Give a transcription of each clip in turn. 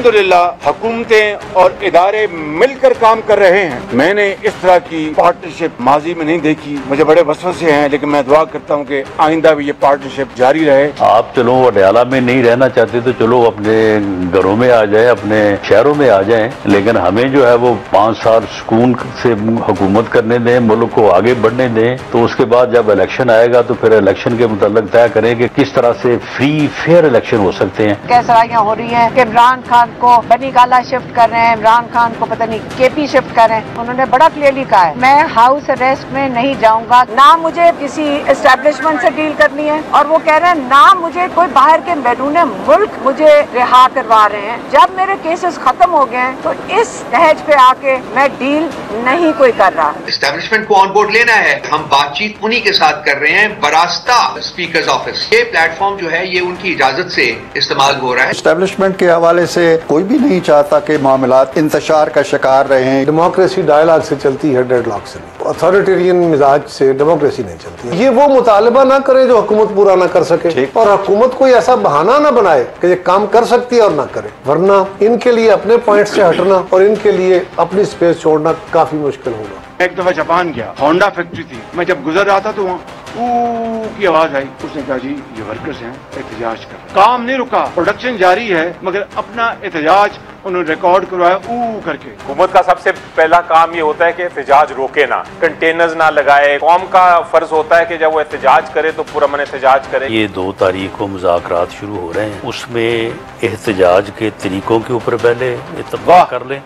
अल्हम्दुलिल्लाह हुकूमतें और इदारे मिलकर काम कर रहे हैं। मैंने इस तरह की पार्टनरशिप माजी में नहीं देखी। मुझे बड़े वसवसे हैं, लेकिन मैं दुआ करता हूँ कि आइंदा भी ये पार्टनरशिप जारी रहे। आप चलो अडयाला में नहीं रहना चाहते तो चलो अपने घरों में आ जाए, अपने शहरों में आ जाएं, लेकिन हमें जो है वो 5 साल सुकून से हुकूमत करने दें, मुल्क को आगे बढ़ने दें। तो उसके बाद जब इलेक्शन आएगा तो फिर इलेक्शन के मुताल्लिक तय करें कि किस तरह से फ्री फेयर इलेक्शन हो सकते हैं। कैसराइयाँ हो रही हैं कि इमरान खान को बनी गाला शिफ्ट कर रहे हैं, इमरान खान को पता नहीं केपी शिफ्ट कर रहे हैं। उन्होंने बड़ा क्लियरली कहा है, मैं हाउस अरेस्ट में नहीं जाऊंगा, ना मुझे किसी एस्टेब्लिशमेंट से डील करनी है, और वो कह रहे हैं ना मुझे कोई बाहर के बैरून मुल्क मुझे रिहा करवा रहे हैं। जब मेरे केसेस खत्म हो गए हैं तो इस दहेज पे आके मैं डील नहीं कोई कर रहा। एस्टेब्लिशमेंट को ऑन बोर्ड लेना है, हम बातचीत उन्हीं के साथ कर रहे हैं बरास्ता स्पीकर्स ऑफिस। ये प्लेटफॉर्म जो है ये उनकी इजाजत से इस्तेमाल हो रहा है। एस्टेब्लिशमेंट के हवाले से कोई भी नहीं चाहता कि मामलात इंतशार का शिकार रहे। डेमोक्रेसी डायलॉग से चलती है, डेडलॉक से नहीं। अथॉरिटेरियन मिजाज से डेमोक्रेसी नहीं चलती। ये वो मुतालबा ना करे जो हुकूमत पूरा ना कर सके, और हुकूमत कोई ऐसा बहाना ना बनाए कि ये काम कर सकती है और ना करे, वरना इनके लिए अपने पॉइंट से हटना और इनके लिए अपनी स्पेस छोड़ना काफी मुश्किल होगा। एक दफा जापान गया, होंडा फैक्ट्री थी, मैं जब गुजर रहा था तो वहाँ की आवाज आई। उसने कहा जी ये वर्कर्स हैं, एहतजाज कर। काम नहीं रुका, प्रोडक्शन जारी है, मगर अपना एहतजाज उन्होंने रिकॉर्ड करवाया करके। हुकूमत का सबसे पहला काम ये होता है कि एहतजाज रोके ना, कंटेनर्स ना लगाए। कौम का फर्ज होता है कि जब वो एहतजाज करे तो पूरा मन एहतजाज करे। ये 2 तारीख को मुज़ाकरात शुरू हो रहे हैं, उसमें एहतजाज के तरीकों के ऊपर पहले इत्तफाक कर लें,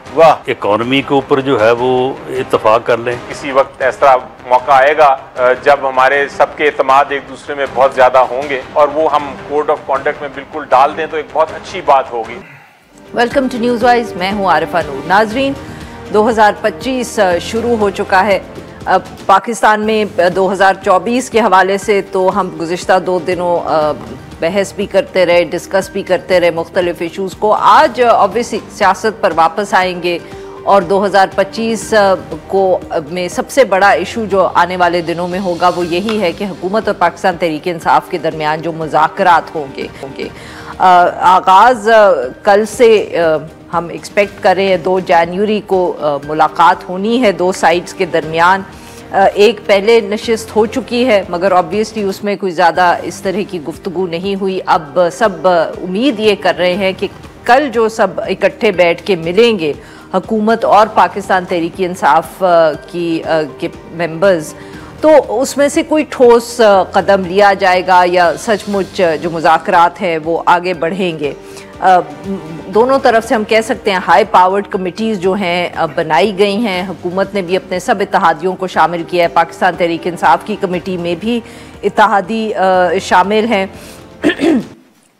इकॉनमी के ऊपर जो है वो इत्तफाक कर लें। किसी वक्त ऐसा मौका आएगा जब हमारे सबके एतमाद एक दूसरे में बहुत ज्यादा होंगे और वो हम कोड ऑफ कॉन्डक्ट में बिल्कुल डाल दें तो एक बहुत अच्छी बात होगी। वेलकम टू न्यूज़ वाइज, मैं हूं आरिफा नूर। नाजरीन, 2025 शुरू हो चुका है। अब पाकिस्तान में 2024 के हवाले से तो हम गुज़िश्ता 2 दिनों बहस भी करते रहे, डिस्कस भी करते रहे मुख्तलिफ इशूज़ को। आज ऑब्वियसली सियासत पर वापस आएंगे और 2025 को में सबसे बड़ा इशू जो आने वाले दिनों में होगा वो यही है कि हुकूमत और पाकिस्तान तहरीक इंसाफ के दरमियान जो मुज़ाकरात होंगे आगाज़ कल से हम एक्सपेक्ट कर रहे हैं 2 जनवरी को मुलाकात होनी है 2 साइड्स के दरमियान। एक पहले नशिस्त हो चुकी है, मगर ऑब्वियसली उसमें कोई ज़्यादा इस तरह की गुफ्तगू नहीं हुई। अब सब उम्मीद ये कर रहे हैं कि कल जो सब इकट्ठे बैठ के मिलेंगे हुकूमत और पाकिस्तान तहरीक इंसाफ के मेंबर्स, तो उसमें से कोई ठोस कदम लिया जाएगा या सचमुच जो मुज़ाकरात हैं वो आगे बढ़ेंगे। दोनों तरफ से हम कह सकते हैं हाई पावर्ड कमिटीज़ जो हैं बनाई गई हैं। हुकूमत ने भी अपने सब इत्तेहादियों को शामिल किया है, पाकिस्तान तहरीक इंसाफ की कमेटी में भी इत्तेहादी शामिल हैं।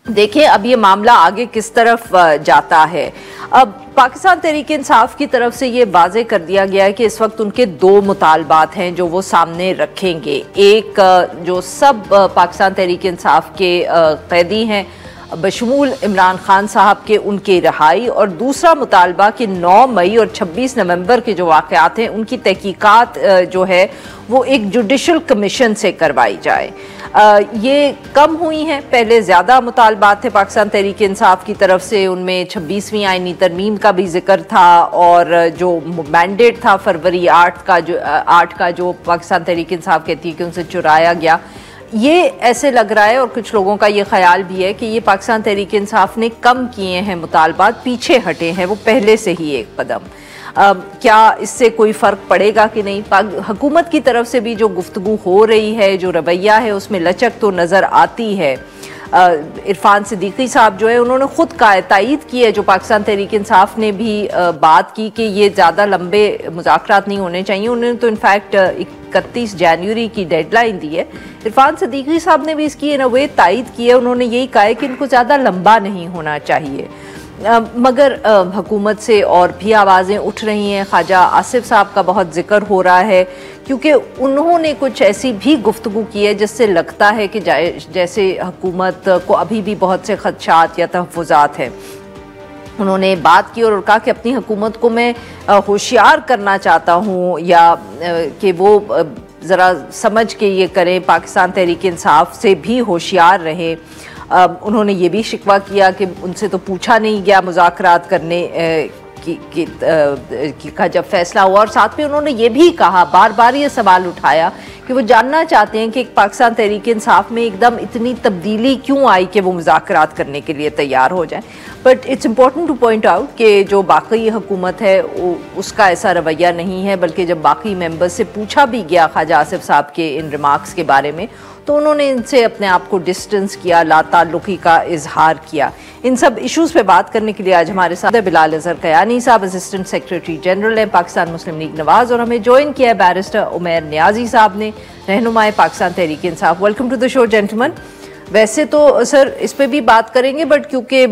देखिए अब ये मामला आगे किस तरफ जाता है। अब पाकिस्तान तहरीक इंसाफ की तरफ से ये वाज़े कर दिया गया है कि इस वक्त उनके 2 मुतालबात हैं जो वो सामने रखेंगे। एक जो सब पाकिस्तान तहरीक इंसाफ के कैदी हैं बशमूल इमरान खान साहब के, उनकी रिहाई, और दूसरा मुतालबा कि 9 मई और 26 नवंबर के जो वाक़यात हैं उनकी तहकीकात जो है वो एक जुडिशल कमीशन से करवाई जाए। ये कम हुई हैं, पहले ज़्यादा मुतालबात थे पाकिस्तान तहरीक इंसाफ की तरफ से। उनमें 26वीं आईनी तरमीम का भी जिक्र था और जो मैंडेट था फरवरी 8 का जो पाकिस्तान तहरीक इंसाफ कहती है कि उनसे चुराया गया। ये ऐसे लग रहा है और कुछ लोगों का ये ख्याल भी है कि ये पाकिस्तान तहरीक इंसाफ ने कम किए हैं मुतालबात, पीछे हटे हैं वो पहले से ही एक कदम। क्या इससे कोई फ़र्क पड़ेगा कि नहीं? हुकूमत की तरफ से भी जो गुफ्तगू हो रही है, जो रवैया है, उसमें लचक तो नज़र आती है। इरफान सिद्दीकी साहब जो है उन्होंने ख़ुद तायीद की है, जो पाकिस्तान तहरीक इंसाफ ने भी बात की कि ये ज़्यादा लंबे मुज़ाकरात नहीं होने चाहिए। उन्होंने तो इनफैक्ट 31 जनवरी की डेडलाइन दी है। इरफान सिद्दीकी साहब ने भी इसकी इन अ वे तायीद की है, उन्होंने यही कहा है कि इनको ज़्यादा लंबा नहीं होना चाहिए। मगर हुकूमत से और भी आवाज़ें उठ रही हैं। ख्वाजा आसिफ साहब का बहुत जिक्र हो रहा है क्योंकि उन्होंने कुछ ऐसी भी गुफ्तगू की है जिससे लगता है कि जैसे हुकूमत को अभी भी बहुत से खदशात या तहफ़्फ़ुज़ात हैं। उन्होंने बात की और कहा कि अपनी हुकूमत को मैं होशियार करना चाहता हूँ, या कि वो ज़रा समझ के ये करें, पाकिस्तान तहरीक इंसाफ से भी होशियार रहें। उन्होंने ये भी शिकवा किया कि उनसे तो पूछा नहीं गया मुज़ाकरात करने का जब फैसला हुआ, और साथ में उन्होंने ये भी कहा, बार बार ये सवाल उठाया कि वो जानना चाहते हैं कि पाकिस्तान तहरीक इंसाफ में एकदम इतनी तब्दीली क्यों आई कि वो मुज़ाकरात करने के लिए तैयार हो जाएं। But it's important two point out कि जो बाकी हुकूमत है उसका ऐसा रवैया नहीं है, बल्कि जब बाकी मेंबर्स से पूछा भी गया ख्वाजा आसिफ साहब के इन रिमार्क्स के बारे में, तो उन्होंने इनसे अपने आप को डिस्टेंस किया, लाताल्लुकी का इजहार किया। इन सब इश्यूज़ पे बात करने के लिए आज हमारे साथ बिलाल अजहर कयानी साहब, असिस्टेंट सेक्रेटरी जनरल हैं पाकिस्तान मुस्लिम लीग नवाज, और हमें ज्वाइन किया है बैरिस्टर उमैर नियाजी साहब ने, रहनुमाए Pakistan Tehreek Insaf. Welcome to the show gentleman. वैसे तो सर इस पे भी बात करेंगे, बट क्योंकि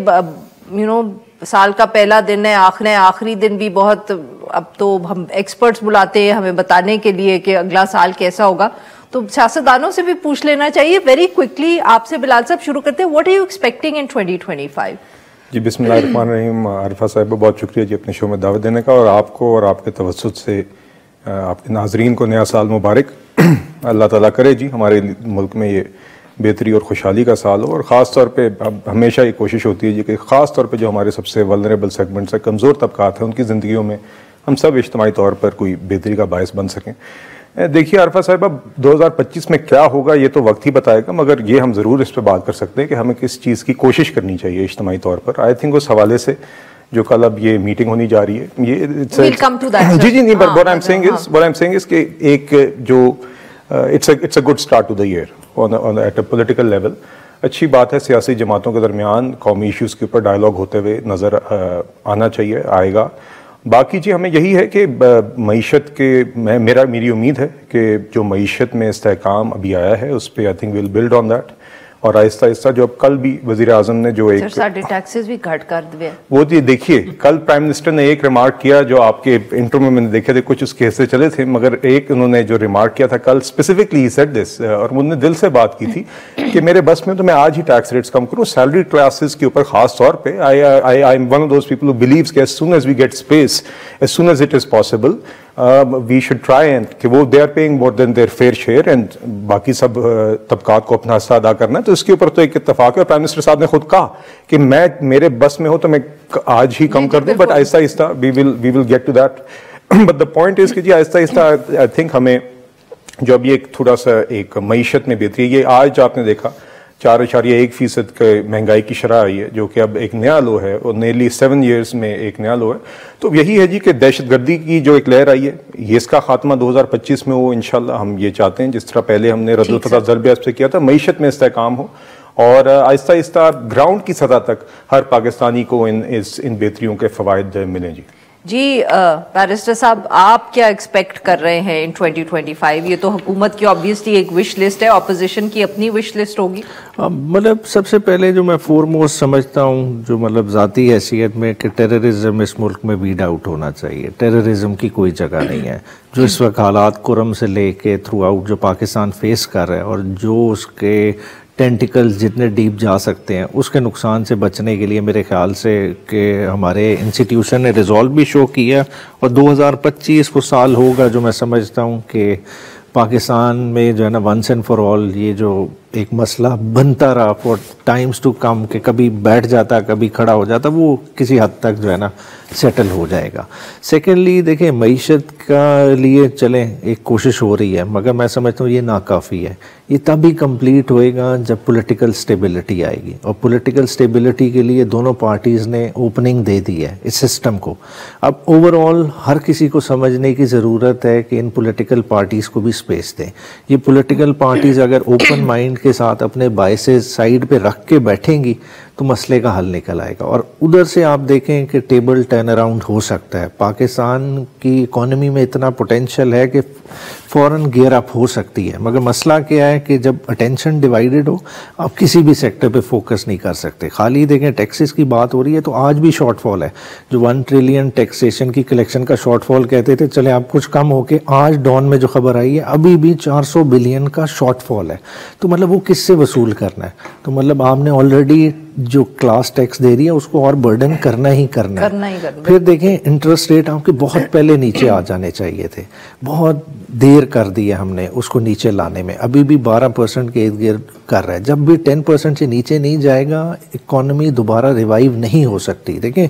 साल का पहला दिन है, आखिरी दिन भी बहुत, अब तो हम एक्सपर्ट्स बुलाते हैं हमें बताने के लिए कि अगला साल कैसा होगा, तो सियासतदानों से भी पूछ लेना चाहिए। वेरी क्विकली आपसे बिलाल साहब शुरू करते हैं, what are you expecting in 2025? जी बिस्मिल्लाहिर्रहमानिर्रहीम। आरिफा साहब बहुत शुक्रिया जी अपने शो में दावत देने का, और आपको और आपके तवज्जुह से आपके नाजरीन को नया साल मुबारक। अल्लाह ताला करे जी हमारे मुल्क में ये बेहतरी और खुशहाली का साल हो, और ख़ास तौर पे अब हमेशा ये कोशिश होती है जी कि ख़ास तौर पे जो हमारे सबसे वल्नरेबल सेगमेंट्स हैं, कमज़ोर तबकात हैं, उनकी ज़िंदगियों में हम सब इज्तिमाई तौर पर कोई बेहतरी का बायस बन सकें। देखिए आरिफा साहब, अब 2025 में क्या होगा ये तो वक्त ही बताएगा, मगर ये हम ज़रूर इस पर बात कर सकते हैं कि हमें किस चीज़ की कोशिश करनी चाहिए इज्तिमाई तौर पर। आई थिंक उस हवाले से जो कल अब ये मीटिंग होनी जा रही है, ये जी नहीं, but what I am saying is कि एक जो it's a good start to the year on at a political level. अच्छी बात है, सियासी जमातों के दरमियान कौमी इश्यूज़ के ऊपर डायलॉग होते हुए नज़र आना चाहिए, आएगा। बाकी जी हमें यही है कि मईशत के मेरी उम्मीद है कि जो मईशत में इस्तेहकाम अभी आया है उस पर I think will build on that, और आहिस्ता आहिस्ता जो अब कल भी वज़ीर आज़म ने जो एक टैक्सेस भी घट कर दिए, वो जी देखिए कल प्राइम मिनिस्टर ने एक रिमार्क किया जो आपके इंटरव्यू में मैंने देखे थे, कुछ उसके हिस्से चले थे, मगर एक उन्होंने जो रिमार्क किया था कल स्पेसिफिकली ही सेड दिस, और उन्होंने दिल से बात की थी कि मेरे बस में तो मैं आज ही टैक्स रेट्स कम करूँ, सैलरी क्लासेस के ऊपर खास तौर पे। I am one of those people who believes कि as soon as we get space, as soon as it is possible, we should try and कि वो they are paying more than their fair share, and बाकी सब तबकात को अपना हिस्सा अदा करना है। तो इसके ऊपर तो एक इत्तेफाक है, प्राइम मिनिस्टर साहब ने खुद कहा कि मैं मेरे बस में हो तो मैं आज ही कम कर दूं, बट आहिस्ता आहिस्ता we will get to that. But the point is कि जी आहिस्ता आहिस्ता आई थिंक हमें जो अभी एक थोड़ा सा एक मईशत में बेहतरी, ये आज आपने देखा 4.1% के महंगाई की शरह आई है, जो कि अब एक नया लो है, और नियरली 7 years में एक नया लो है। तो यही है जी कि दहशतगर्दी की जो एक लहर आई है, ये इसका खात्मा 2025 में हो इंशाल्लाह, हम ये चाहते हैं। जिस तरह पहले हमने रद्दुल फतह ज़रब से किया था, मईशत में इस्तेहकाम हो, और आहिस्ता आहिस्ता ग्राउंड की सतह तक हर पाकिस्तानी को इन बेहतरियों के फ़वाइद मिलें। जी बैरिस्टर साहब, आप क्या एक्सपेक्ट कर रहे हैं इन 2025? ये तो हुकूमत की ऑब्वियसली एक विश लिस्ट है, ऑपोजिशन की अपनी विश लिस्ट होगी। मतलब सबसे पहले जो मैं फोरमोस्ट समझता हूँ, जो मतलब ज़ाती हैसियत में, कि टेररिज्म इस मुल्क में वीड आउट होना चाहिए। टेररिज्म की कोई जगह नहीं है। जो इस वक्त हालात कुरम से लेके थ्रू आउट जो पाकिस्तान फेस कर रहा है, और जो उसके टेंटिकल्स जितने डीप जा सकते हैं, उसके नुकसान से बचने के लिए मेरे ख्याल से कि हमारे इंस्टीट्यूशन ने रिजॉल्व भी शो किया, और 2025 वो साल होगा जो मैं समझता हूँ कि पाकिस्तान में जो है ना वंस एंड फॉर ऑल ये जो एक मसला बनता रहा फॉर टाइम्स टू कम, कि कभी बैठ जाता कभी खड़ा हो जाता, वो किसी हद तक जो है ना सेटल हो जाएगा। सेकेंडली देखिए, मईशत का लिए चलें एक कोशिश हो रही है, मगर मैं समझता हूँ ये नाकाफ़ी है। ये तभी कंप्लीट होएगा जब पॉलिटिकल स्टेबिलिटी आएगी, और पॉलिटिकल स्टेबिलिटी के लिए दोनों पार्टीज़ ने ओपनिंग दे दी है इस सिस्टम को। अब ओवरऑल हर किसी को समझने की ज़रूरत है कि इन पॉलिटिकल पार्टीज़ को भी स्पेस दें। ये पॉलिटिकल पार्टीज़ अगर ओपन माइंड के साथ अपने बायसेस साइड पे रख के बैठेंगी तो मसले का हल निकल आएगा, और उधर से आप देखें कि टेबल टर्न अराउंड हो सकता है। पाकिस्तान की इकॉनमी में इतना पोटेंशियल है कि फ़ौरन गियर अप हो सकती है, मगर मसला क्या है कि जब अटेंशन डिवाइडेड हो, आप किसी भी सेक्टर पे फोकस नहीं कर सकते। खाली देखें टैक्सेस की बात हो रही है तो आज भी शॉर्टफॉल है। जो 1 ट्रिलियन टैक्सेशन की कलेक्शन का शॉर्टफॉल कहते थे, चले आप कुछ कम होके आज डॉन में जो खबर आई है अभी भी 400 बिलियन का शॉर्टफॉल है। तो मतलब वो किससे वसूल करना है? तो मतलब आपने ऑलरेडी जो क्लास टैक्स दे रही है उसको और बर्डन करना ही करना है। फिर देखें इंटरेस्ट रेट आपके बहुत पहले नीचे आ जाने चाहिए थे, बहुत देर कर दी है हमने उसको नीचे लाने में। अभी भी 12% के इर्द गिर्द कर रहा है। जब भी 10% से नीचे नहीं जाएगा इकोनॉमी दोबारा रिवाइव नहीं हो सकती। देखें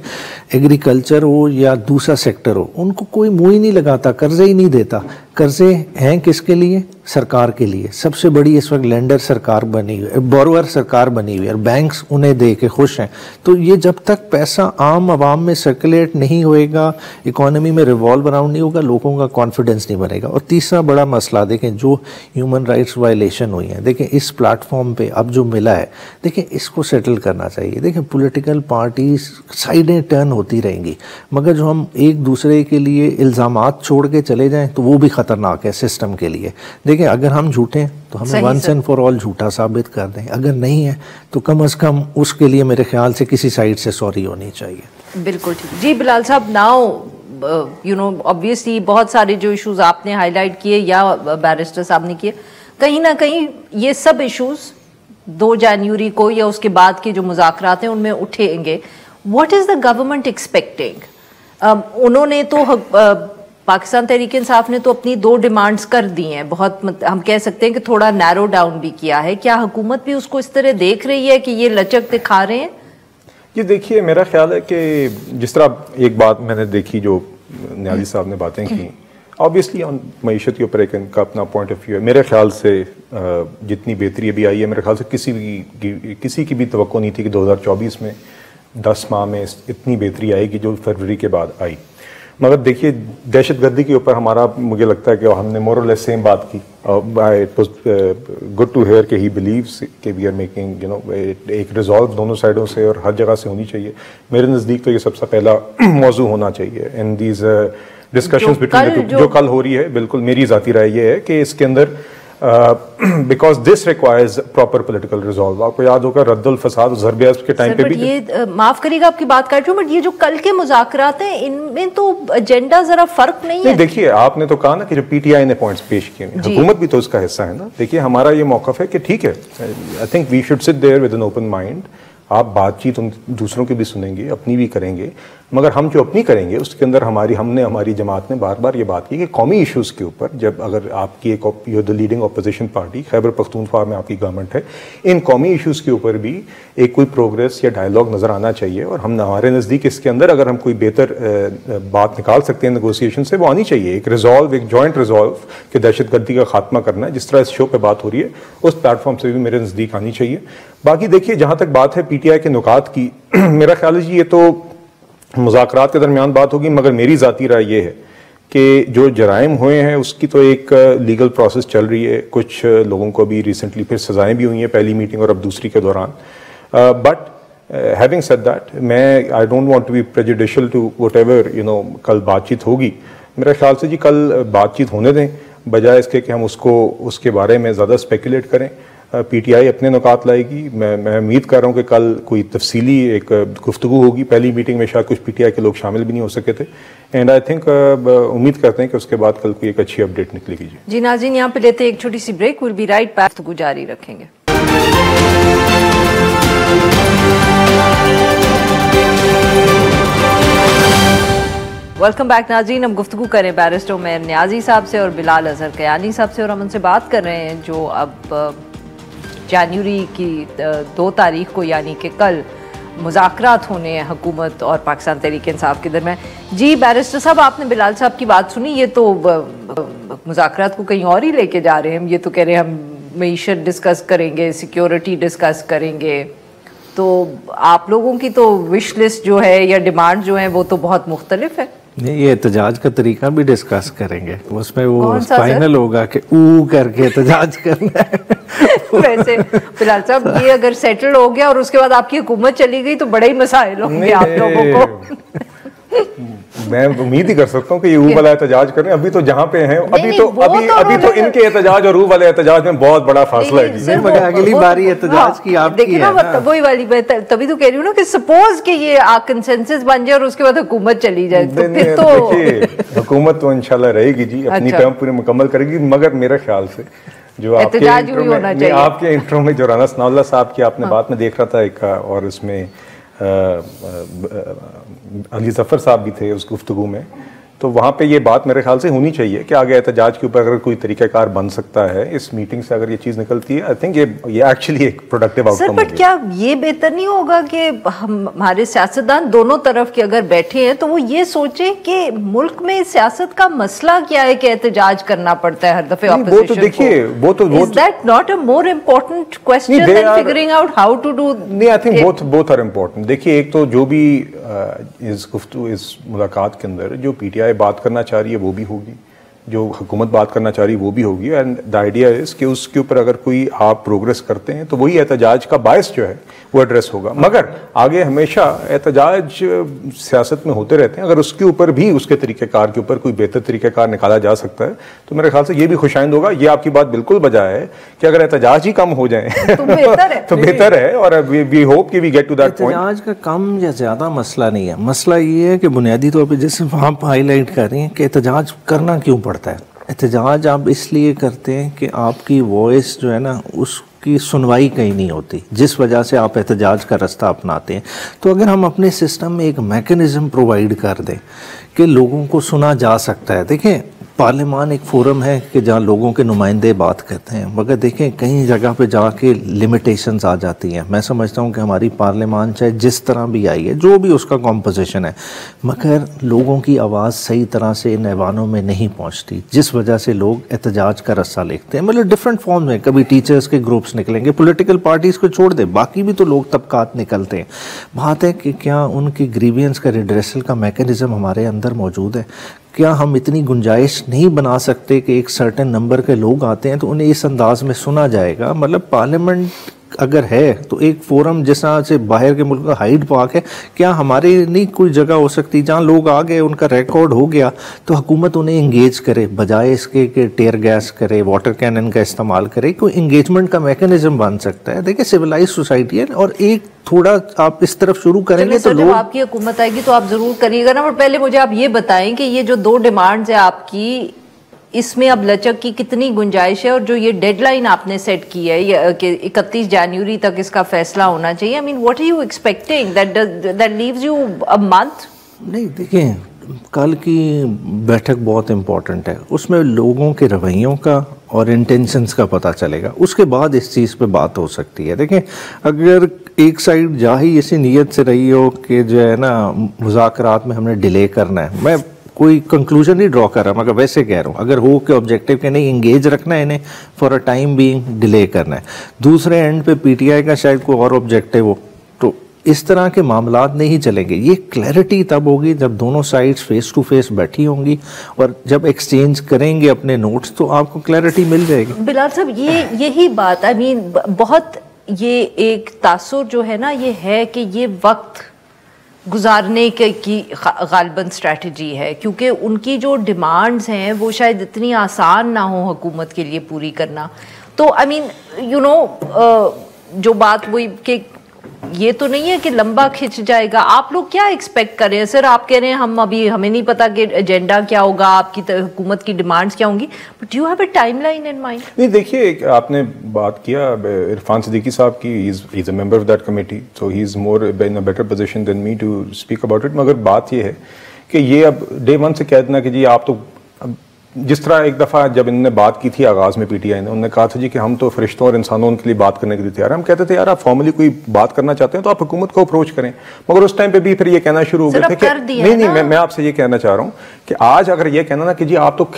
एग्रीकल्चर हो या दूसरा सेक्टर हो, उनको कोई मुँह ही नहीं लगाता, कर्जे ही नहीं देता। कर्जे हैं किसके लिए? सरकार के लिए। सबसे बड़ी इस वक्त लेंडर सरकार बनी हुई है, बोरोअर सरकार बनी हुई है और बैंक्स उन्हें दे के खुश हैं। तो ये जब तक पैसा आम आवाम में सर्कुलेट नहीं होएगा, इकोनॉमी में रिवॉल्व अराउंड नहीं होगा, लोगों का कॉन्फिडेंस नहीं बनेगा। और तीसरा बड़ा मसला देखें जो ह्यूमन राइट्स वायलेशन हुई है, देखें इस प्लेटफॉर्म पे अब जो मिला है, देखें इसको सेटल करना चाहिए। देखें पॉलिटिकल पार्टीज साइडें टर्न होती रहेंगी, मगर जो हम एक दूसरे के लिए इल्ज़ामात छोड़ के चले जाएं तो वो भी खतरनाक है सिस्टम के लिए। देखिए अगर हम झूठे हैं तो हमें वंस एंड फॉर ऑल झूठा साबित कर दें, अगर नहीं है तो कम से कम उसके लिए मेरे ख्याल से किसी साइड से सॉरी होनी चाहिए। बिल्कुल ठीक। जी बिलाल साहब, नाउ यू नो ऑब्वियसली बहुत सारे जो इश्यूज आपने हाईलाइट किए या बैरिस्टर साहब ने किए, कहीं ना कहीं ये सब इश्यूज 2 जनवरी को या उसके बाद के जो मुज़ाकरात हैं उनमें उठेंगे। What is the government expecting? उन्होंने तो पाकिस्तान तहरीक इंसाफ ने तो अपनी 2 डिमांड्स कर दी हैं, बहुत हम कह सकते हैं कि थोड़ा नैरो डाउन भी किया है। क्या हुकूमत भी उसको इस तरह देख रही है कि ये लचक दिखा रहे हैं? ये देखिए मेरा ख्याल है कि जिस तरह एक बात मैंने देखी जो न्याजी साहब ने बातें की, ऑब्वियसली मईशत के ऊपर एक इनका अपना पॉइंट ऑफ व्यू है। मेरे ख्याल से जितनी बेहतरी अभी आई है, मेरे ख्याल से किसी की भी तवक्को नहीं थी कि 2024 में 10 माह में इतनी बेहतरी आएगी जो फरवरी के बाद आई। मगर देखिए दहशतगर्दी के ऊपर हमारा, मुझे लगता है कि हमने मोर और लेस सेम बात की। It was good to hear कि ही बिलीव्स कि we are making you know एक रिजॉल्व दोनों साइडों से और हर जगह से होनी चाहिए। मेरे नज़दीक तो ये सबसे पहला मौजू होना चाहिए इन दीज डिस्कशंस बिटवीन जो कल हो रही है। बिल्कुल मेरी ज़ाती राय ये है कि इसके अंदर because this requires proper political resolve. आपको याद होगा रद्दुल फसाद ज़रबियाज के टाइम पे भी ये माफ करिएगा आपकी बात काट रही हूँ, बट ये जो कल के मुज़ाकरात हैं इनमें तो एजेंडा जरा फर्क नहीं है। देखिए आपने तो कहा ना कि जो पीटीआई ने पॉइंट्स पेश किए, हुकूमत भी तो इसका हिस्सा है ना। देखिए हमारा ये मौक़िफ़ है कि ठीक है, I think we should sit there with an open mind. आप बातचीत उन दूसरों की भी सुनेंगे, अपनी भी करेंगे, मगर हम जो अपनी करेंगे उसके अंदर हमारी जमात ने बार बार ये बात की कि कौमी इश्यूज़ के ऊपर जब अगर आपकी एक you the leading opposition party Khyber Pakhtunkhwa में आपकी गवर्नमेंट है, इन कौमी इश्यूज़ के ऊपर भी एक कोई प्रोग्रेस या डायलॉग नज़र आना चाहिए। और हम हमारे नज़दीक इसके अंदर अगर हम कोई बेहतर बात निकाल सकते हैं नेगोशिएशन से, वो आनी चाहिए। एक रिजॉल्व, एक जॉइंट रिजॉल्व कि दहशतगर्दी का खात्मा करना है, जिस तरह इस शो पर बात हो रही है उस प्लेटफॉर्म से भी मेरे नज़दीक आनी चाहिए। बाकी देखिए जहाँ तक बात है पीटीआई के नुकात की, मेरा ख्याल है जी ये तो मुज़ाकरात के दरमियान बात होगी, मगर मेरी ज़ाती राय ये है कि जो जराइम हुए हैं उसकी तो एक लीगल प्रोसेस चल रही है। कुछ लोगों को भी रिसेंटली फिर सजाएं भी हुई हैं, पहली मीटिंग और अब दूसरी के दौरान। बट हैविंग सेड दैट, मैं I don't want to be prejudicial to whatever you know कल बातचीत होगी। मेरे ख्याल से जी कल बातचीत होने दें, बजाय इसके कि हम उसके बारे में ज़्यादा स्पेकुलेट करें। पीटीआई अपने नुकात लाएगी। मैं उम्मीद कर रहा हूँ कि कल कोई तफसीली एक गुफ्तगू होगी। पहली मीटिंग में शायद कुछ पीटीआई के लोग शामिल भी नहीं हो सके थे, एंड आई थिंक उम्मीद करते हैं कि उसके बाद कल कोई एक अच्छी अपडेट निकलेगी। जी नाज़रीन, यहाँ पे लेते हैं एक छोटी सी break, will be right back, गुफ्तगू जारी रखेंगे। वेलकम बैक नाज़रीन, हम गुफ्तगू करें बैरिस्टर उमैर नियाज़ी साहब से और बिलाल अजहर कयानी साहब से, और हम उनसे बात कर रहे हैं जो अब जनवरी की 2 तारीख को यानी कि कल मुज़ाकरात होने हैं हुकूमत और पाकिस्तान तहरीक इंसाफ के दरमियान। जी बैरिस्टर साहब, आपने बिलाल साहब की बात सुनी, ये तो मुज़ाकरात को कहीं और ही लेके जा रहे हैं। हम ये तो कह रहे हैं हम मईशत डिस्कस करेंगे, सिक्योरिटी डिस्कस करेंगे, तो आप लोगों की तो विश लिस्ट जो है या डिमांड जो है वो तो बहुत मुख्तलिफ है। नहीं, ये एहतजाज का तरीका भी डिस्कस करेंगे, उसमें वो फाइनल होगा कि ऊ करके एहतजाज करना है। वैसे फिलहाल साहब ये अगर सेटल हो गया और उसके बाद आपकी हुकूमत चली गई तो बड़े ही मसाइल होंगे आप लोगों को। मैं उम्मीद ही कर सकता हूँ कि ये ऊ वाला एहतजाज करें। अभी तो जहाँ पे हैं अभी तो इनके एहतजाज और ऊ वाले एहतजाज में बहुत बड़ा फासला है। अगली बारी एहतजाज की आपकी है ना, वही वाली तभी तो कह रही हूँ ना कि सपोज कि ये कंसेंसस बन जाए और उसके बाद हुकूमत चली जाए तो फिर तो देखिए हुकूमत तो इंशाल्लाह रहेगी जी, अपनी टर्म पूरी मुकम्मल करेगी। मगर मेरे ख्याल से जो आपके इंट्रो में जो राना सनाउल्लाह साहब की आपने बात में देख रहा था एक, और इसमें अली जफर साहब भी थे उस गुफ्तगू में, तो वहाँ पे ये बात मेरे ख्याल से होनी चाहिए कि आगे एहतजाज के ऊपर अगर कोई तरीक़ाकार बन सकता है, इस मीटिंग से अगर ये चीज़ निकलती है, आई थिंक ये एक्चुअली एक प्रोडक्टिव आउटकम होगी। बट क्या ये बेहतर नहीं होगा कि हमारे सियासतदान दोनों तरफ के अगर बैठे हैं तो वो ये सोचे कि मुल्क में सियासत का मसला क्या है कि एहतजाज करना पड़ता है हर दफे ऑपोजिशन को? वो तो देखिए, is that not a more important question than figuring out how to do? नहीं, I think both are important. देखिए, एक तो जो भी इस मुलाकात के अंदर जो पीटीआई बात करना चाह रही है वो भी होगी, जो हुकूमत बात करना चाह रही है वो भी होगी, एंड द आइडिया इज कि उसके ऊपर अगर कोई आप प्रोग्रेस करते हैं तो वही एहतजाज का बायस जो है वो एड्रेस होगा। मगर आगे हमेशा एहतजाज सियासत में होते रहते हैं, अगर उसके ऊपर भी उसके तरीक़ेकार के ऊपर कोई बेहतर तरीक़ेकार निकाला जा सकता है तो मेरे ख्याल से ये भी खुशाइंद होगा। ये आपकी बात बिल्कुल बजाय है कि अगर एहतजाज ही कम हो जाए तो बेहतर है, और वी होप कि we get to that point. एहतजाज का कम या ज्यादा मसला नहीं है, मसला ये है कि बुनियादी तौर पर जैसे आप हाईलाइट कर रही हैं कि एहतजाज करना क्यों पड़ता है। एहतजाज आप इसलिए करते हैं कि आपकी वॉइस जो है ना उसकी सुनवाई कहीं नहीं होती, जिस वजह से आप एहतजाज का रास्ता अपनाते हैं। तो अगर हम अपने सिस्टम में एक मैकेनिज़्म प्रोवाइड कर दें कि लोगों को सुना जा सकता है। देखें, पार्लियामान एक फोरम है कि जहाँ लोगों के नुमाइंदे बात करते हैं, मगर देखें कई जगह पे जाके लिमिटेशंस आ जाती हैं। मैं समझता हूँ कि हमारी पार्लियामान चाहे जिस तरह भी आई है, जो भी उसका कॉम्पोजिशन है, मगर लोगों की आवाज़ सही तरह से इन ऐवानों में नहीं पहुँचती, जिस वजह से लोग एहतजाज का रास्ता लेते हैं। मतलब डिफरेंट फॉर्म में, कभी टीचर्स के ग्रुप्स निकलेंगे, पॉलिटिकल पार्टीज़ को छोड़ दे, बाकी भी तो लोग तबकात निकलते हैं। बात है कि क्या उनकी ग्रीवियंस का रिड्रेसल का मैकेनिज़्म हमारे अंदर मौजूद है? क्या हम इतनी गुंजाइश नहीं बना सकते कि एक सर्टेन नंबर के लोग आते हैं तो उन्हें इस अंदाज में सुना जाएगा? मतलब पार्लियामेंट अगर है तो एक फोरम जिस तरह से बाहर के मुल्क का हाइड पार्क है, क्या हमारे नहीं कोई जगह हो सकती जहां लोग आ गए, उनका रिकॉर्ड हो गया, तो हुकूमत उन्हें इंगेज करे, बजाय इसके कि टेयर गैस करे, वाटर कैनन का इस्तेमाल करे? कोई इंगेजमेंट का मैकेनिज्म बन सकता है। देखिए, सिविलाइज सोसाइटी है, और एक थोड़ा आप इस तरफ शुरू करेंगे तो लोग, आपकी हुकूमत आएगी तो आप जरूर करिएगा ना। पर पहले मुझे आप ये बताएं कि ये जो 2 डिमांड्स है आपकी, इसमें अब लचक की कितनी गुंजाइश है? और जो ये डेडलाइन आपने सेट की है कि 31 जनवरी तक इसका फैसला होना चाहिए, I mean what are you expecting? That leaves you a month? नहीं, देखिए, कल की बैठक बहुत इम्पोर्टेंट है, उसमें लोगों के रवैयों का और इंटेंशंस का पता चलेगा, उसके बाद इस चीज़ पे बात हो सकती है। देखें, अगर एक साइड जा ही इसी नीयत से रही हो कि जो है ना मुज़ाकरात में हमने डिले करना है, मैं कोई कंक्लूजन नहीं ड्रॉ कर रहा, मगर वैसे कह रहा हूँ, अगर हो के ऑब्जेक्टिव के नहीं इंगेज रखना है इन्हें, for a time being delay करना है, दूसरे एंड पे पीटीआई का शायद कोई और ऑब्जेक्टिव हो, तो इस तरह के मामलात नहीं चलेंगे। ये क्लैरिटी तब होगी जब दोनों साइड्स फेस टू फेस बैठी होंगी, और जब एक्सचेंज करेंगे अपने नोट्स तो आपको क्लैरिटी मिल जाएगी। बिलाल साहब, यही बात, आई मीन बहुत ये एक तासुर जो है ना, ये है कि ये वक्त गुजारने की गालिबन स्ट्रैटेजी है, क्योंकि उनकी जो डिमांड्स हैं वो शायद इतनी आसान ना हो हुकूमत के लिए पूरी करना। तो आई मीन यू नो, जो बात वही कि ये तो नहीं है कि लंबा खिंच जाएगा। आप लोग क्या एक्सपेक्ट कर रहे हैं? सर, आप कह रहे हैं हमें नहीं पता कि एजेंडा क्या होगा, आपकी हुकूमत की डिमांड्स क्या होंगी, but you have a timeline in mind? नहीं, देखिए, आपने बात किया इरफान सिद्दीकी साहब की, he is a member of that committee, so he is more in a better position than me to speak about it. मगर बात ये है कि ये अब डे 1 से कह देना कि जी आप तो, जिस तरह एक दफ़ा जब इन्होंने बात की थी आगाज़ में पीटीआई ने, उन्होंने कहा था जी कि हम तो फरिश्तों और इंसानों के लिए बात करने के लिए तैयार हैं। हम कहते थे यार आप फॉर्मली कोई बात करना चाहते हैं तो आप हुकूमत को अप्रोच करें, मगर उस टाइम पे भी फिर ये कहना शुरू हो गए थे कि नहीं, मैं आपसे ये कहना चाह रहा हूँ कि आज अगर ये कहना ना कि जी आप तो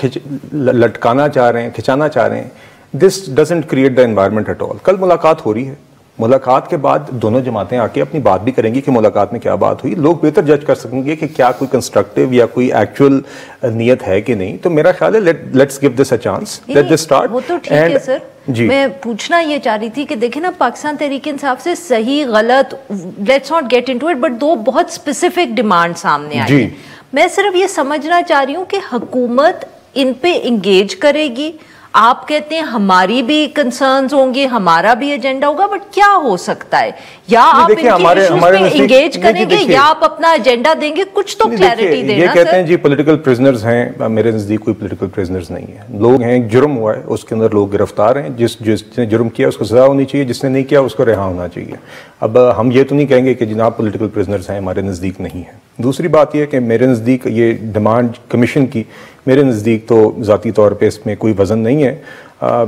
लटकाना चाह रहे हैं, खिंचाना चाह रहे हैं, this doesn't create the environment at all. कल मुलाकात हो रही है, मुलाकात के बाद दोनों जमातें आके अपनी बात भी करेंगी कि मुलाकात में क्या बात हुई, लोग बेहतर जज कर सकेंगे कि क्या कोई कंस्ट्रक्टिव या कोई एक्चुअल नियत है कि नहीं। तो मेरा ख्याल है let's give this a chance, let this start. वो तो ठीक है सर, मैं पूछना ये चाह रही थी कि देखें ना, पाकिस्तान तहरीक इंसाफ से सही गलत let's not get into it, but 2 बहुत स्पेसिफिक डिमांड सामने आई है। मैं सिर्फ ये समझना चाह रही हूँ कि हुकूमत इन पे इंगेज करेगी, आप कहते हैं हमारी भी कंसर्न्स होंगे, हमारा भी एजेंडा होगा, बट क्या हो सकता है? या आप इनकी इश्यूज पे एंगेज करेंगे या आप अपना एजेंडा देंगे, कुछ तो क्लैरिटी देना। ये कहते हैं जी पॉलिटिकल प्रिजनर्स हैं, मेरे नजदीक कोई पॉलिटिकल प्रिजनर्स नहीं है। लोग हैं, जुर्म हुआ है, उसके अंदर लोग गिरफ्तार हैं, जिसने जुर्म किया उसको सजा होनी चाहिए, जिसने नहीं किया उसको रिहा होना चाहिए। अब हम ये तो नहीं कहेंगे कि जनाब पॉलिटिकल प्रिजनर्स हैं, हमारे नज़दीक नहीं है। दूसरी बात यह कि मेरे नज़दीक ये डिमांड कमीशन की, मेरे नज़दीक तो ज़ाती तौर पे इसमें कोई वजन नहीं है।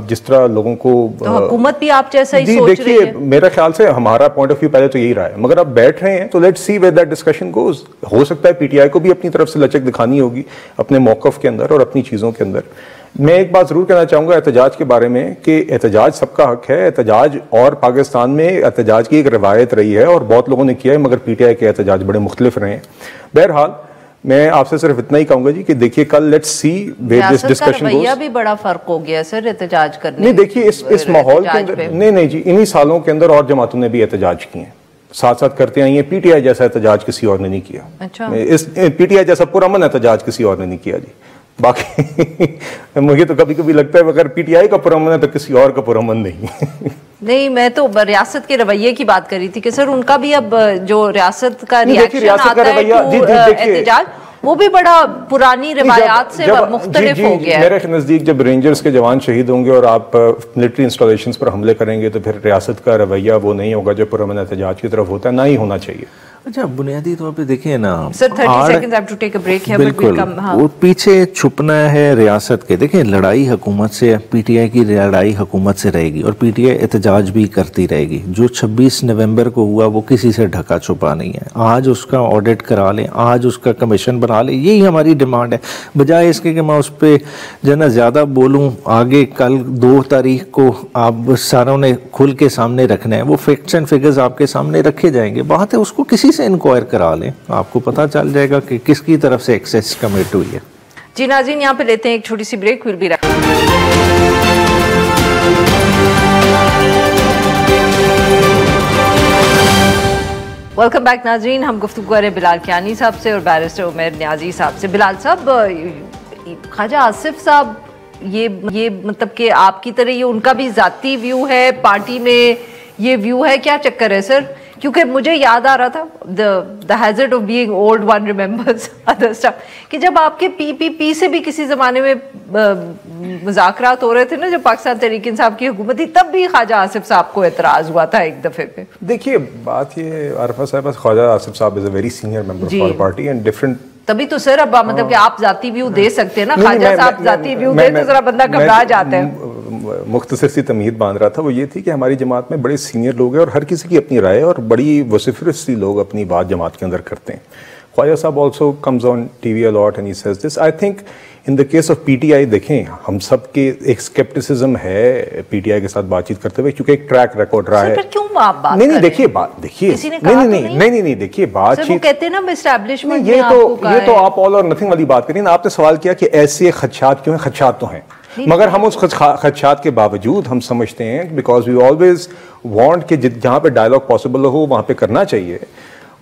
जिस तरह लोगों को तो हुकूमत भी आप जैसा ही सोच रही है। मेरा ख्याल से हमारा पॉइंट ऑफ व्यू पहले तो यही रहा है, मगर अब बैठ रहे हैं तो let's see where that discussion goes. हो सकता है पीटीआई को भी अपनी तरफ से लचक दिखानी होगी अपने मौक़िफ़ के अंदर और अपनी चीज़ों के अंदर। मैं एक बात ज़रूर कहना चाहूँगा एहतजाज के बारे में कि एहतजाज सबका हक है। एहतजाज और पाकिस्तान में एहतजाज की एक रवायत रही है और बहुत लोगों ने किया है, मगर पीटीआई के एहतजाज बड़े मुख्तलिफ रहे हैं। बहरहाल मैं आपसे सिर्फ इतना ही कहूंगा जी कि देखिए कल let's see where this discussion goes. रवैया भी बड़ा फर्क हो गया सर एहतजाज करने। नहीं देखिए इस माहौल के अंदर नहीं जी, इन्हीं सालों के अंदर और जमातों ने भी एहतजाज किए हैं, साथ साथ करते आई हैं। पीटीआई जैसा एहतजाज किसी और ने नहीं किया। अच्छा। इस पीटीआई जैसा पुरअमन एहतजाज किसी और ने नहीं किया जी। बाकी मुझे तो कभी कभी लगता है अगर पीटीआई का पुरअमन है तो किसी और का पुरअमन नहीं। नहीं, मैं तो रियासत के रवैये की बात कर रही थी कि सर उनका भी अब जो रियासत का रिएक्शन आता है एहतजाज, वो भी बड़ा पुरानी रिवायात से मुख्तलिफ हो गया है। मेरे नज़दीक जब रेंजर्स के जवान शहीद होंगे और आप मिलिट्री इंस्टॉलेशंस पर हमले करेंगे तो फिर रियासत का रवैया वो नहीं होगा जो पुरअमन एहतजाज की तरफ होता है, ना ही होना चाहिए। अच्छा, बुनियादी तौर पे देखिए ना sir 30 seconds I have to take a break here, बिल्कुल but हाँ। वो पीछे छुपना है रियासत के। देखिए लड़ाई हुकूमत से, पीटीआई की लड़ाई हुकूमत से रहेगी और पीटीआई एहतजाज भी करती रहेगी। जो 26 नवंबर को हुआ वो किसी से ढका छुपा नहीं है। आज उसका ऑडिट करा लें, आज उसका कमीशन बना लें, यही हमारी डिमांड है। बजाय इसके कि मैं उस पर जो ना ज़्यादा बोलूँ, आगे कल 2 तारीख को आप सारों ने खुल के सामने रखना है, वो फैक्ट्स एंड फिगर्स आपके सामने रखे जाएंगे। बात है उसको किसी से इंक्वायर करा लें, आपको पता चल जाएगा कि किसकी तरफ से एक्सेस कमिट हुई है। जी नाज़रीन, यहाँ पे लेते हैं एक छोटी सी break, will be back. Welcome back नाज़रीन, हम गुफ्तगू कर रहे हैं बिलाल कियानी साहब से और बैरिस्टर उमैर नियाजी साहब से। बिलाल साहब, ख्वाजा आसिफ साहब ये मतलब कि आपकी तरह ये उनका भी ज़ाती व्यू है, पार्टी में ये व्यू है, क्या चक्कर है सर? क्योंकि मुझे याद आ रहा था the hazard of being old, one remembers other stuff, कि जब आपके पीपीपी से भी किसी ज़माने में मुज़ाकरात हो रहे थे ना, जब पाकिस्तान तहरीक इंसाफ की हुकूमत थी, तब भी ख्वाजा आसिफ साहब को एतराज़ हुआ था एक दफ़े पे। देखिए बात ये आरिफा साहब, ख्वाजा आसिफ साहब is a very senior member of our party and different. तभी तो सर अब मतलब कि आप जाती व्यू दे सकते हैं ना, ख्वाजा साहब जाती व्यू दे तो जरा बंदा घबरा जाता है। मुख्तसर सी तमहीद बांध रहा था, वो ये थी कि हमारी जमात में बड़े सीनियर लोग हैं और हर किसी की अपनी राय है और बड़ी वसिफरस सी लोग अपनी बात जमात के अंदर करते हैं। Khwaja Sahab also comes on TV a lot and he says this. I think in the case of PTI देखें, हम सब के एक स्केप्टिसिज्म है पीटीआई के साथ बातचीत करते हुए, क्योंकि एक ट्रैक रिकॉर्ड रहा है। क्यों आप बात नहीं देखिए नहीं देखिए बातचीत कहते हैं ना एस्टैब्लिशमेंट, ये तो आप ऑल और नथिंग वाली बात करिए ना। आपने सवाल किया कि ऐसे खदशात क्यों हैं? खदशात तो हैं, मगर हम उस खदशात के बावजूद हम समझते हैं बिकॉज वी ऑलवेज वांट कि जहाँ पे डायलॉग पॉसिबल हो वहाँ पे करना चाहिए,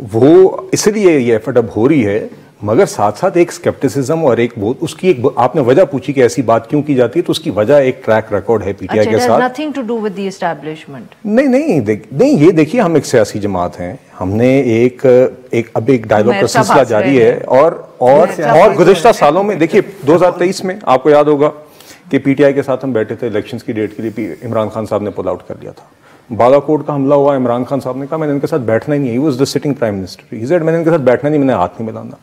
वो इसलिए ये एफर्ट अब हो रही है। मगर साथ साथ एक स्केप्टिसिज्म और एक बहुत उसकी एक आपने वजह पूछी कि ऐसी बात क्यों की जाती है, तो उसकी वजह एक ट्रैक रिकॉर्ड है पीटीआई के साथ। Nothing to do with the establishment. नहीं ये देखिए, हम एक सियासी जमात हैं, हमने अब एक डायलॉग का सिलसिला जारी है और गुज़िश्ता सालों में देखिए 2023 में आपको याद होगा कि पीटीआई के साथ हम बैठे थे इलेक्शंस की डेट के लिए, इमरान खान साहब ने पुल आउट कर दिया था। बालाकोट का हमला हुआ, इमरान खान साहब ने कहा मैंने इनके साथ बैठना ही नहीं, he was the sitting prime minister, he said मैंने इनके साथ बैठना नहीं, मैंने हाथ नहीं मिलाना।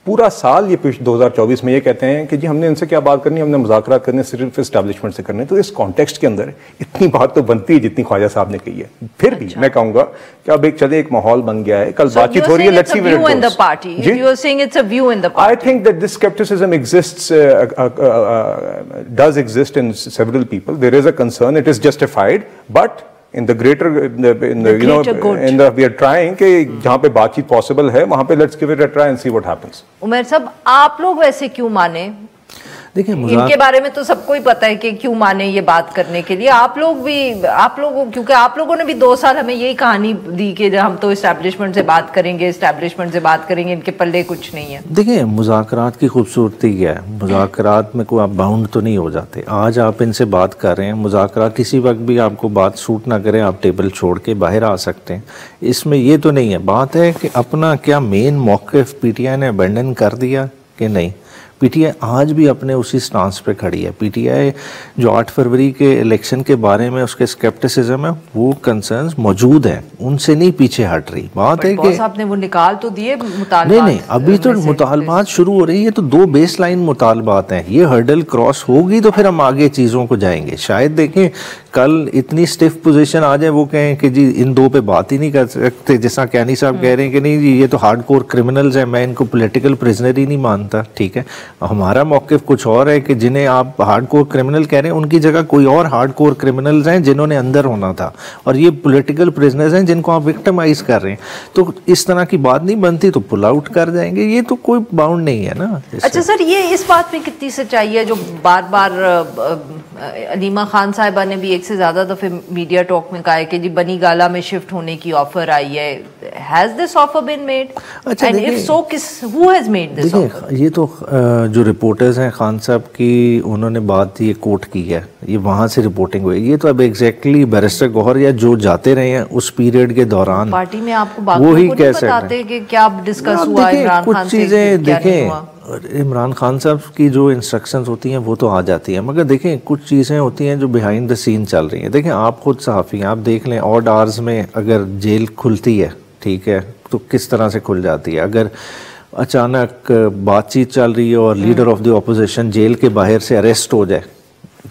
पूरा साल ये 2024 में ये कहते हैं कि जी हमने इनसे क्या बात करनी, हमने मुज़ाकरात करने सिर्फ एस्टैब्लिशमेंट से करने। तो इस कॉन्टेक्स्ट के अंदर इतनी बात तो बनती है जितनी ख्वाजा साहब ने कही है। फिर भी मैं कहूंगा कि अब एक माहौल बन गया है, कल बातचीत हो रही है, let's see where it goes. You are saying it's a view in the party. I think that this skepticism exists, does exist in several people. There is a concern, it is justified, but in the greater, we are trying कि जहाँ पे बातचीत possible है वहाँ पे let's give it a try and see what happens. Umar साहब, आप लोग वैसे क्यों माने? देखिए इनके बारे में तो सबको ही पता है कि क्यों माने ये बात करने के लिए। आप क्योंकि आप लोगों ने भी 2 साल हमें यही कहानी दी कि हम तो एस्टैब्लिशमेंट से बात करेंगे, इनके पल्ले कुछ नहीं है। देखिए मुज़ाकरात की खूबसूरती क्या है, मुज़ाकरात में कोई आप बाउंड तो नहीं हो जाते। आज आप इनसे बात कर रहे हैं, मुज़ाकरात किसी वक्त भी आपको बात सूट ना करे, आप टेबल छोड़ के बाहर आ सकते हैं। इसमें ये तो नहीं है। बात है कि अपना क्या मेन मौक़िफ़ पीटीआई ने अबैंडन कर दिया कि नहीं। पीटीआई आज भी अपने उसी स्टांस पे खड़ी है। पीटीआई जो 8 फरवरी के इलेक्शन के बारे में उसके स्केप्टिसिज्म है, वो कंसर्न्स मौजूद हैं, उनसे नहीं पीछे हट रही। बात है कि आपने वो निकाल तो दिए मुतालबात, नहीं अभी तो मुतालबात शुरू हो रही है, तो 2 बेस लाइन मुतालबात हैं। ये हर्डल क्रॉस होगी तो फिर हम आगे चीज़ों को जाएंगे। शायद देखें कल इतनी स्टिफ पोजीशन आ जाए, वो कहें कि जी इन 2 पे बात ही नहीं कर सकते, जैसा कैनी साहब कह रहे हैं कि नहीं जी ये तो हार्डकोर क्रिमिनल्स हैं, मैं इनको पॉलिटिकल प्रिजनर ही नहीं मानता। ठीक है, हमारा मौक़िफ़ कुछ और है कि जिन्हें आप हार्डकोर क्रिमिनल कह रहे हैं उनकी जगह कोई और हार्डकोर क्रिमिनल्स हैं जिन्होंने अंदर होना था, और ये पॉलिटिकल प्रिजनर्स हैं जिनको आप विक्टिमाइज कर रहे हैं। तो इस तरह की बात नहीं बनती तो पुल आउट कर जाएंगे, ये तो कोई बाउंड नहीं है ना। अच्छा सर, ये इस बात में कितनी सच्चाई है जो बार बार अलीमा खान साहिबा ने भी एक से ज्यादा दफे मीडिया टॉक में कहा है कि जी बनी गाला में शिफ्ट होने की ऑफर आई है। Has this offer been made? अच्छा, and if so who has made this offer? ये तो जो रिपोर्टर्स हैं खान साहब की, उन्होंने बात ये कोट की है, ये वहाँ से रिपोर्टिंग हुई। ये तो अब एग्जैक्टली बैरिस्टर गौहर या जो जाते रहे हैं उस पीरियड के दौरान पार्टी में आपको बाकियों को नहीं बताते कि क्या डिस्कस हुआ इमरान खान से, चीजें देखें। इमरान खान साहब की जो इंस्ट्रक्शंस होती हैं वो तो आ जाती हैं, मगर देखें कुछ चीज़ें होती हैं जो बिहाइंड द सीन चल रही हैं। देखें आप खुद सहाफ़ी हैं, आप देख लें ऑड आवर्स में अगर जेल खुलती है, ठीक है, तो किस तरह से खुल जाती है। अगर अचानक बातचीत चल रही है और leader of the opposition jail के बाहर से अरेस्ट हो जाए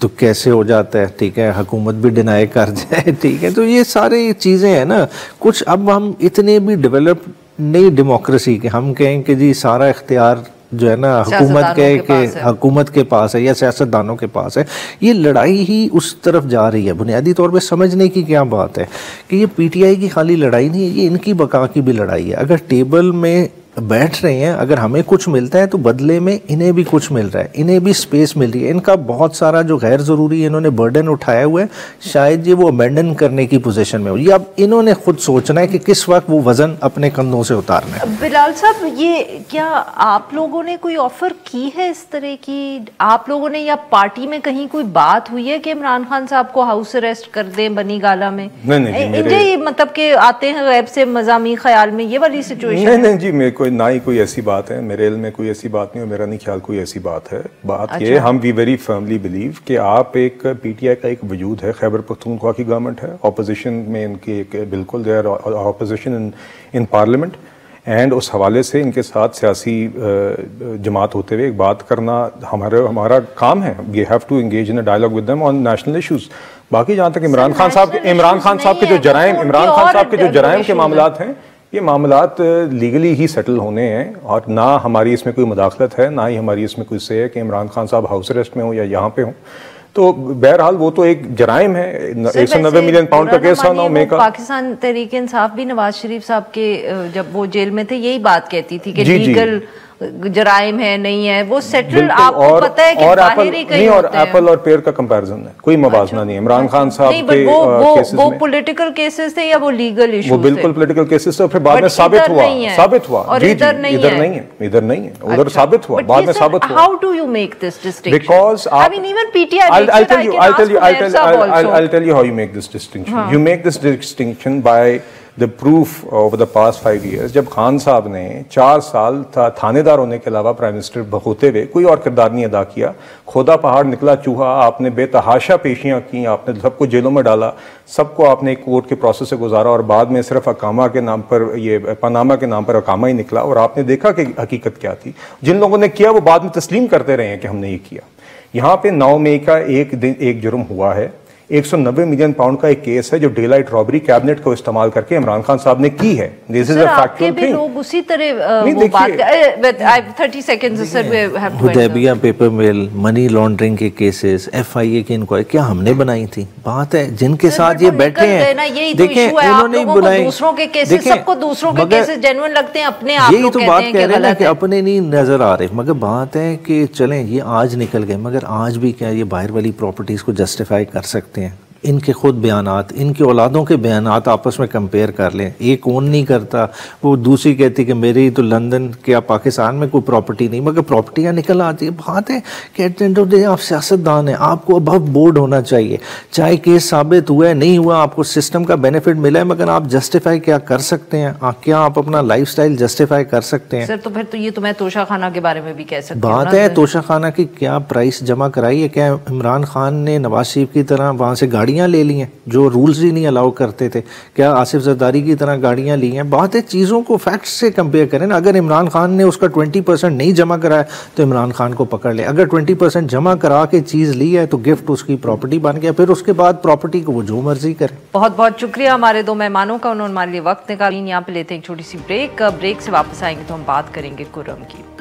तो कैसे हो जाता है। ठीक है, हुकूमत भी डिनाई कर जाए। ठीक है, तो ये सारी चीज़ें हैं ना। कुछ अब हम इतने भी डेवलप नई डेमोक्रेसी के हम कहें कि जी सारा इख्तियार जो है ना हुकूमत के पास है या सियासतदानों के पास है। ये लड़ाई ही उस तरफ जा रही है। बुनियादी तौर पे समझने की क्या बात है कि ये पीटीआई की खाली लड़ाई नहीं है, ये इनकी बका की भी लड़ाई है। अगर टेबल में बैठ रहे हैं, अगर हमें कुछ मिलता है तो बदले में इन्हें भी कुछ मिल रहा है, इन्हें भी स्पेस मिल रही है। इनका बहुत सारा जो गैर ज़रूरी इन्होंने बर्डन उठाया हुआ है, शायद ये वो अबैंडन करने की पोजीशन में हो। ये अब इन्होंने खुद सोचना है कि किस वक्त वो वजन अपने कंधों से उतारना है। बिलाल साहब, ये क्या आप लोगों ने कोई ऑफर की है इस तरह की? आप लोगों ने या पार्टी में कहीं कोई बात हुई है कि इमरान खान साहब को हाउस अरेस्ट कर दें बनी गाला में? नहीं, मतलब कि आते हैं गैब से मज़ामी ख्याल में, ये वाली सिचुएशन? नहीं जी, मेरे ना ही कोई ऐसी बात है, मेरे इल्म में कोई ऐसी बात नहीं, और मेरा नहीं ख्याल कोई ऐसी बात है। बात अच्छा। ये हम वी वेरी फर्मली बिलीव कि आप एक पीटीआई का एक वजूद है, खैबर पख्तूनख्वा की गवर्नमेंट है, ऑपोजिशन में इनकी एक बिल्कुल there opposition in parliament, and उस हवाले से इनके साथ सियासी जमात होते हुए एक बात करना हमारा काम है। We have to engage in a dialogue with them on national issues. बाकी जहाँ तक इमरान खान साहब के जो जराइम के मामलात हैं, ये मामलात लीगली ही सेटल होने हैं, और ना हमारी इसमें कोई मुदाखलत है, ना ही हमारी इसमें कोई से है कि इमरान खान साहब हाउस अरेस्ट में हो या यहाँ पे हो। तो बहरहाल वो तो एक जराइम है। 190 मिलियन पाउंड का केस था 9 मई का। पाकिस्तान तहरीक इंसाफ भी नवाज शरीफ साहब के जब वो जेल में थे यही बात कहती थी कि लीगल जराइम है नहीं है, वो सेटल आपको पता है कि बाहर ही कहीं और एप्पल और पेयर का कंपैरिजन है, कोई मवाजना नहीं है। इमरान खान साहब के केसेस में वो पॉलिटिकल केसेस थे या वो लीगल इश्यूज? वो बिल्कुल पॉलिटिकल केसेस थे, फिर बाद में साबित हुआ और इधर नहीं है, उधर साबित हुआ, बाद में साबित हुआ। How do you make this distinction? Because I mean even PTI, I'll tell you how you make this distinction. You make this distinction by the proof over the past 5 years. जब खान साहब ने 4 साल थानेदार होने के अलावा प्राइम मिनिस्टर होते हुए कोई और किरदार नहीं अदा किया, खोदा पहाड़ निकला चूहा, आपने बेतहाशा पेशियां की, आपने सबको जेलों में डाला, सबको आपने एक कोर्ट के प्रोसेस से गुजारा, और बाद में सिर्फ अकामा के नाम पर, ये पनामा के नाम पर अकामा ही निकला, और आपने देखा कि हकीकत क्या थी। जिन लोगों ने किया वो बाद में तस्लीम करते रहे हैं कि हमने ये किया। यहाँ पे 9 मई का एक दिन एक जुर्म हुआ है, 190 मिलियन पाउंड का एक केस है जो डे लाइट रॉबरी कैबिनेट को इस्तेमाल करके इमरान खान साहब ने की है। This is a factual thing. लोग उसी तरह वो बात 30 seconds sir we have to Hudaibiya paper mill, money laundering के केसेस, FIA की इंक्वायरी क्या हमने बनाई थी? बात है जिनके साथ ये बैठे हैं, देखिए उन्होंने बुलाए, दूसरों के केसेस, सबको दूसरों के केसेस जेन्युइन लगते हैं, अपने आप यही तो बात कह रहे हैं कि अपने नहीं नजर आ रहे। मगर बात है कि चलें ये आज निकल गए, मगर आज भी क्या ये बाहर वाली प्रॉपर्टीज को जस्टिफाई कर सकते हैं? इनके खुद बयानात, इनके औलादों के बयानात आपस में कंपेयर कर लें। एक ओन नहीं करता, वो दूसरी कहती कि मेरी तो लंदन क्या पाकिस्तान में कोई प्रॉपर्टी नहीं, मगर प्रॉपर्टियाँ निकल आती है। बात है कि at the end of the day आप सियासतदान हैं, आपको अबव बोर्ड होना चाहिए। चाहे केस साबित हुआ है नहीं हुआ, आपको सिस्टम का बेनिफिट मिला है, मगर आप जस्टिफाई क्या कर सकते हैं? क्या आप अपना लाइफ स्टाइल जस्टिफाई कर सकते हैं? सर तो फिर तो ये तो मैं तोशा खाना के बारे में भी कह सकती हूँ। बात है तोशा खाना की क्या प्राइस जमा कराई है? क्या इमरान खान ने नवाज शरीफ की तरह वहाँ से गाड़ियाँ ले ली हैं जो रूल्स ही नहीं अलाउ करते थे? क्या आसिफ जरदारी की तरह गाड़ियां ली हैं? बात है चीज़ों को फैक्ट्स से कंपेयर करें ना। अगर इमरान खान ने उसका 20% नहीं जमा कराया तो इमरान खान को पकड़ ले। अगर 20% जमा करा के चीज़ ली है तो गिफ्ट उसकी प्रॉपर्टी बन गया, फिर उसके बाद प्रॉपर्टी को वो जो मर्जी करे। बहुत बहुत शुक्रिया हमारे दो मेहमानों का, उन्होंने हमारे लिए वक्त निकाला। यहाँ पे लेते हैं एक छोटी सी ब्रेक से वापस आएंगे तो हम बात करेंगे खुर्रम की।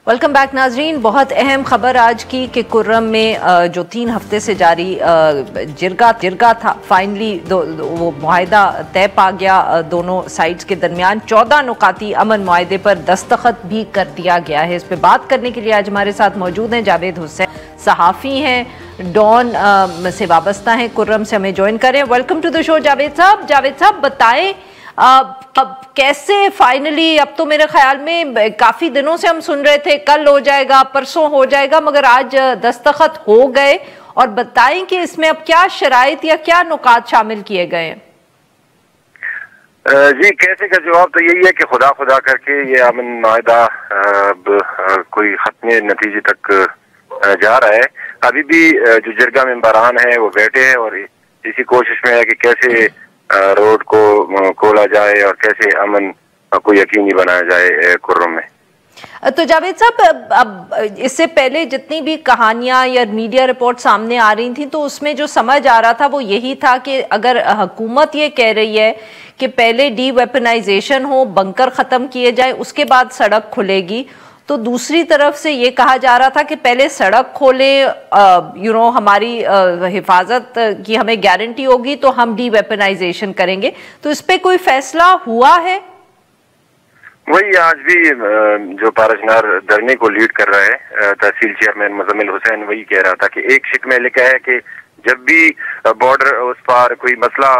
वेलकम बैक नाजरीन। बहुत अहम खबर आज की कि खुर्रम में जो 3 हफ्ते से जारी जिरगा था, फाइनली वो मुआहिदा तय पा गया दोनों साइड्स के दरमियान। 14 नुकाती अमन मुआहिदे पर दस्तखत भी कर दिया गया है। इस पर बात करने के लिए आज हमारे साथ मौजूद हैं जावेद हुसैन, सहाफ़ी हैं, डॉन से वाबस्ता हैं, खुर्रम से हमें ज्वाइन करें। Welcome to the show Javed साहब। जावेद साहब बताएं अब कैसे फाइनली, अब तो मेरे ख्याल में काफी दिनों से हम सुन रहे थे कल हो जाएगा, परसों हो जाएगा, मगर आज दस्तखत हो गए, और बताएं कि इसमें अब क्या शराइत या क्या नुकात शामिल किए गए हैं? जी, कैसे का जवाब तो यही है कि खुदा खुदा करके ये अमन मुआहिदा कोई खत्म नतीजे तक जा रहा है। अभी भी जो जिरगा मेंबरान है वो बैठे हैं और इसी कोशिश में है कि कैसे रोड को खोला जाए और कैसे अमन को यकीनी बनाया जाए खुर्रम में। तो जावेद साहब, अब इससे पहले जितनी भी कहानियां या मीडिया रिपोर्ट सामने आ रही थी तो उसमें जो समझ आ रहा था वो यही था कि अगर हुकूमत ये कह रही है कि पहले डी वेपनाइजेशन हो, बंकर खत्म किए जाए, उसके बाद सड़क खुलेगी, तो दूसरी तरफ से ये कहा जा रहा था कि पहले सड़क खोले, हमारी हिफाजत की हमें गारंटी होगी तो हम डी वेपनाइजेशन करेंगे। तो इस पे कोई फैसला हुआ है? वही आज भी जो पारसनार धरने को लीड कर रहा है तहसील चेयरमैन मुजम्मिल हुसैन वही कह रहा था कि एक शिक में लिखा है कि जब भी बॉर्डर उस पार कोई मसला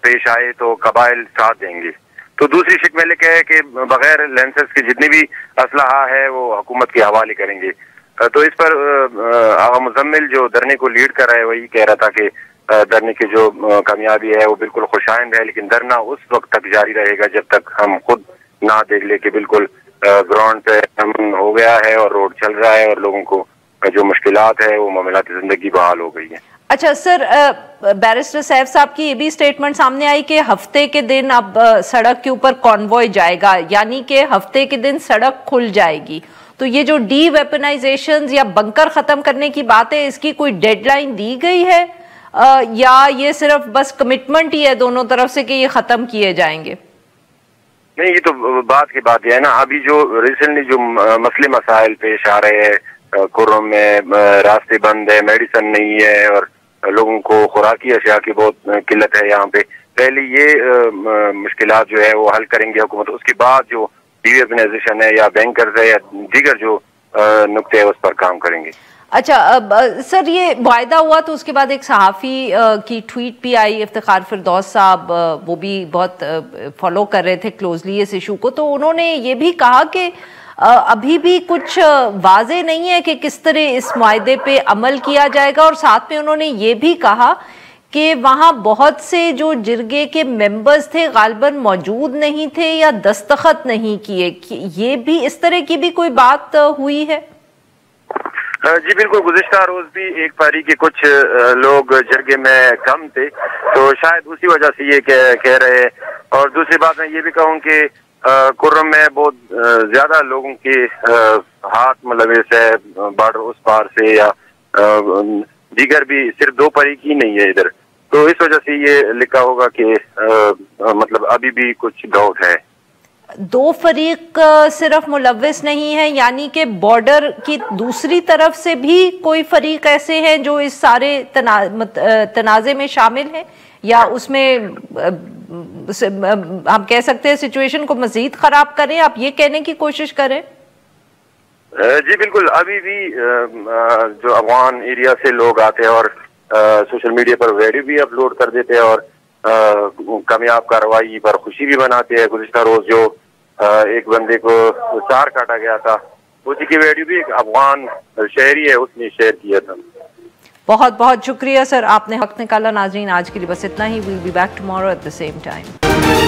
पेश आए तो कबाइल साथ देंगे। तो दूसरी शिक में लिखा है कि बगैर लाइसेंस के जितनी भी असलहा है वो हुकूमत के हवाले करेंगे। तो इस पर आगा मुजम्मिल जो धरने को लीड कर रहा है वही कह रहा था कि धरने की जो कामयाबी है वो बिल्कुल खुशाइंद है, लेकिन धरना उस वक्त तक जारी रहेगा जब तक हम खुद ना देख ले कि बिल्कुल ग्राउंड पे अमन हो गया है और रोड चल रहा है और लोगों को जो मुश्किलात है वो मामलाती जिंदगी बहाल हो गई है। अच्छा सर, बैरिस्टर सैफ साहब की ये भी स्टेटमेंट सामने आई कि हफ्ते के दिन अब सड़क के ऊपर कॉन्वॉय जाएगा, यानी कि हफ्ते के दिन सड़क खुल जाएगी। तो ये जो डी वेपनाइजेशन या बंकर खत्म करने की बात है, इसकी कोई डेडलाइन दी गई है या ये सिर्फ बस कमिटमेंट ही है दोनों तरफ से कि ये खत्म किए जाएंगे? नहीं, ये तो बात की बात है ना। अभी जो रिसेंटली जो मसले मसाइल पेश आ रहे हैं, खुर्रम में रास्ते बंद है, मेडिसिन नहीं है और लोगों को खुराकी अशिया की बहुत किल्लत है यहाँ पे। पहले ये मुश्किलात जो है वो हल करेंगे हुकूमत, उसके बाद जो डीवेपनाइजेशन है या बैंकर्स है या दीगर जो नुक्ते है उस पर काम करेंगे। अच्छा, अब सर ये वायदा हुआ तो उसके बाद एक सहाफ़ी की ट्वीट भी आई, इफ्तिखार फिरदौस साहब, वो भी बहुत फॉलो कर रहे थे क्लोजली इस इशू को। तो उन्होंने ये भी कहा कि अभी भी कुछ वाज़े नहीं है कि किस तरह इस मुआहदे पे अमल किया जाएगा, और साथ में उन्होंने ये भी कहा कि वहाँ बहुत से जो जिरगे के मेंबर्स थे गालिबन मौजूद नहीं थे या दस्तखत नहीं किए। ये भी इस तरह की भी कोई बात हुई है? जी बिल्कुल, गुज़िश्ता रोज भी एक पारी के कुछ लोग जिरगे में कम थे, तो शायद उसी वजह से ये कह रहे हैं। और दूसरी बात मैं ये भी कहूँ कि कुर्रम में बहुत ज्यादा लोगों के हाथ मुलविस है बॉर्डर उस पार से, या दीगर भी, सिर्फ 2 फरीक ही नहीं है इधर, तो इस वजह से ये लिखा होगा कि मतलब अभी भी कुछ डाउट है। 2 फरीक सिर्फ मुलविस नहीं है, यानी कि बॉर्डर की दूसरी तरफ से भी कोई फरीक ऐसे हैं जो इस सारे तनाजे में शामिल हैं, या उसमें हम कह सकते हैं सिचुएशन को मजीद खराब करें, आप ये कहने की कोशिश करें? जी बिल्कुल, अभी भी जो अफगान एरिया से लोग आते हैं और सोशल मीडिया पर वीडियो भी अपलोड कर देते हैं और कामयाब कार्रवाई पर खुशी भी मनाते हैं। गुज़िश्ता रोज जो एक बंदे को चार काटा गया था, उसी की वीडियो भी एक अफगान शहरी है उसने शेयर किया था। बहुत बहुत शुक्रिया सर, आपने वक्त निकाला। नाज़रीन, आज के लिए बस इतना ही। We'll be back tomorrow at the same time.